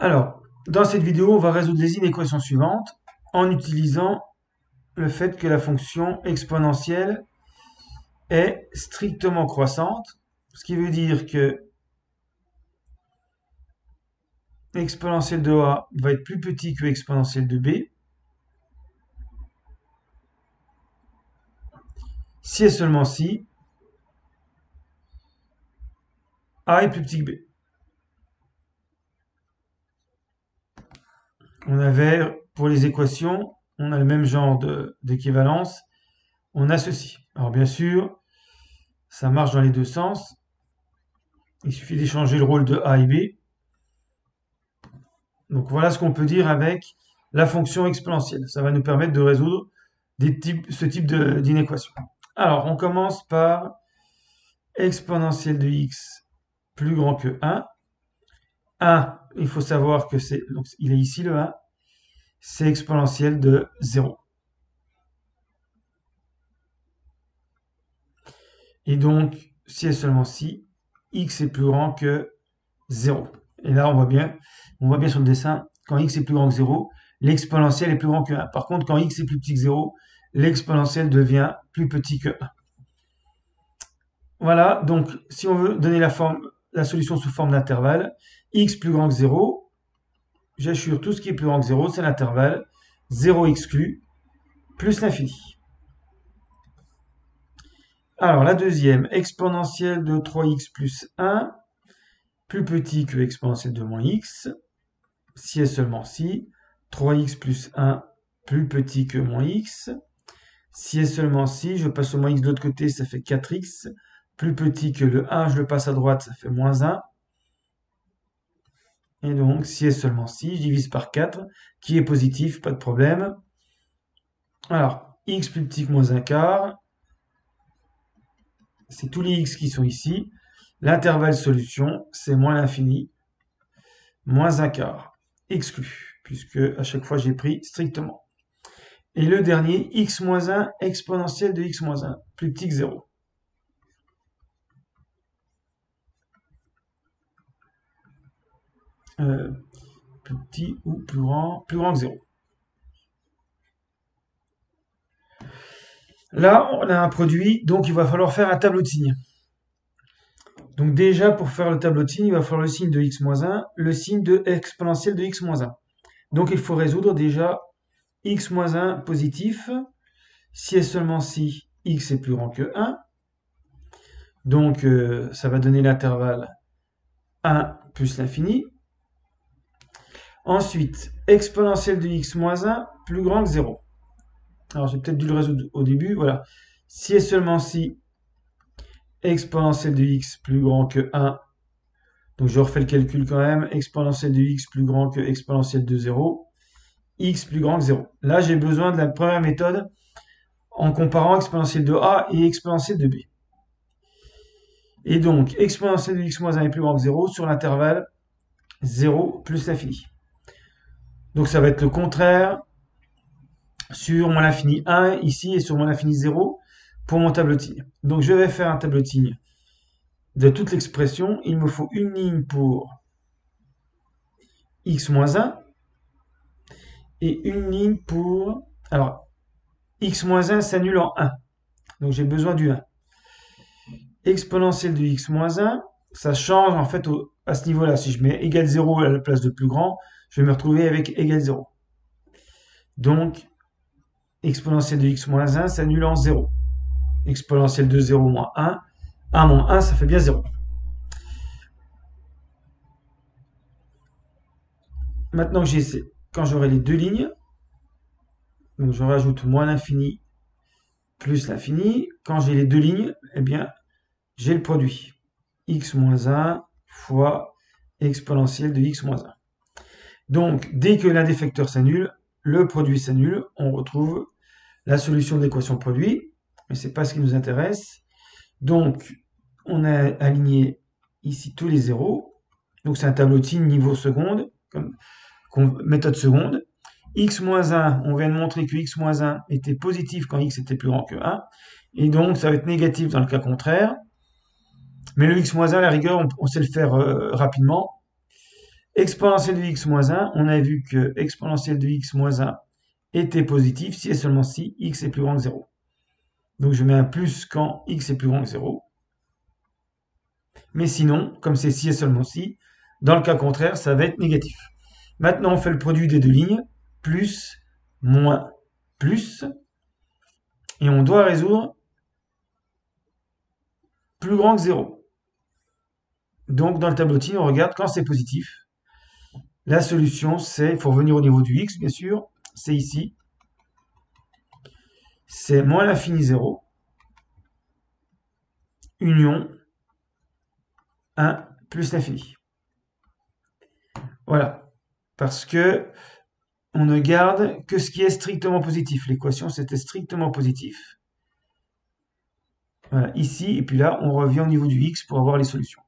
Alors, dans cette vidéo, on va résoudre les inéquations suivantes en utilisant le fait que la fonction exponentielle est strictement croissante, ce qui veut dire que exponentielle de A va être plus petit que exponentielle de B, si et seulement si A est plus petit que B. On avait, pour les équations, on a le même genre d'équivalence, on a ceci. Alors bien sûr, ça marche dans les deux sens, il suffit d'échanger le rôle de A et B. Donc voilà ce qu'on peut dire avec la fonction exponentielle. Ça va nous permettre de résoudre ce type d'inéquation. Alors on commence par exponentielle de x plus grand que 1. 1, il faut savoir que c'est, donc il est ici le 1, c'est exponentielle de 0. Et donc, si et seulement si, x est plus grand que 0. Et là, on voit bien sur le dessin, quand x est plus grand que 0, l'exponentielle est plus grand que 1. Par contre, quand x est plus petit que 0, l'exponentielle devient plus petit que 1. Voilà, donc si on veut donner la solution sous forme d'intervalle, x plus grand que 0, j'assure tout ce qui est plus grand que 0, c'est l'intervalle 0 exclu plus l'infini. Alors la deuxième, exponentielle de 3x plus 1, plus petit que exponentielle de moins x, si et seulement si, 3x plus 1 plus petit que moins x, si et seulement si, je passe au moins x de l'autre côté, ça fait 4x, plus petit que le 1, je le passe à droite, ça fait moins 1. Et donc, si et seulement si, je divise par 4, qui est positif, pas de problème. Alors, x plus petit que moins un quart, c'est tous les x qui sont ici. L'intervalle solution, c'est moins l'infini, moins un quart, exclu, puisque à chaque fois j'ai pris strictement. Et le dernier, x moins 1 exponentielle de x moins 1, plus petit que 0. Plus petit ou plus grand que 0. Là, on a un produit, donc il va falloir faire un tableau de signes. Donc déjà, pour faire le tableau de signes, il va falloir le signe de x moins 1, le signe de exponentielle de x moins 1. Donc il faut résoudre déjà x moins 1 positif, si et seulement si x est plus grand que 1. Donc ça va donner l'intervalle 1 plus l'infini. Ensuite, exponentielle de x moins 1 plus grand que 0. Alors j'ai peut-être dû le résoudre au début, voilà. Si et seulement si exponentielle de x plus grand que 1, donc je refais le calcul quand même, exponentielle de x plus grand que exponentielle de 0, x plus grand que 0. Là j'ai besoin de la première méthode en comparant exponentielle de a et exponentielle de b. Et donc exponentielle de x moins 1 est plus grand que 0 sur l'intervalle 0 plus l'infini. Donc ça va être le contraire sur moins l'infini 1 ici et sur moins l'infini 0 pour mon tableau de signes. Donc je vais faire un tableau de signes de toute l'expression. Il me faut une ligne pour x moins 1 et une ligne pour... Alors, x moins 1 s'annule en 1. Donc j'ai besoin du 1. Exponentielle de x moins 1, ça change en fait à ce niveau-là. Si je mets égal 0 à la place de plus grand, je vais me retrouver avec égal 0. Donc, exponentielle de x moins 1 s'annule en 0. Exponentielle de 0 moins 1. 1 moins 1, ça fait bien 0. Maintenant que j'ai quand j'aurai les deux lignes, donc je rajoute moins l'infini plus l'infini. Quand j'ai les deux lignes, eh bien, j'ai le produit. X moins 1 fois exponentielle de x moins 1. Donc, dès que l'un des facteurs s'annule, le produit s'annule, on retrouve la solution de l'équation produit, mais c'est pas ce qui nous intéresse. Donc, on a aligné ici tous les zéros. Donc, c'est un tableau de signes niveau seconde, méthode seconde. X moins 1, on vient de montrer que x moins 1 était positif quand x était plus grand que 1. Et donc, ça va être négatif dans le cas contraire. Mais le x moins 1, à la rigueur, on sait le faire rapidement. Exponentielle de x moins 1, on a vu que exponentielle de x moins 1 était positif si et seulement si x est plus grand que 0. Donc je mets un plus quand x est plus grand que 0. Mais sinon, comme c'est si et seulement si, dans le cas contraire, ça va être négatif. Maintenant, on fait le produit des deux lignes, plus, moins, plus, et on doit résoudre plus grand que 0. Donc, dans le tableau-t-il, on regarde quand c'est positif. La solution, c'est, il faut revenir au niveau du x, bien sûr, c'est ici. C'est moins l'infini 0, union 1 plus l'infini. Voilà. Parce que on ne garde que ce qui est strictement positif. L'équation, c'était strictement positif. Voilà, ici, et puis là, on revient au niveau du x pour avoir les solutions.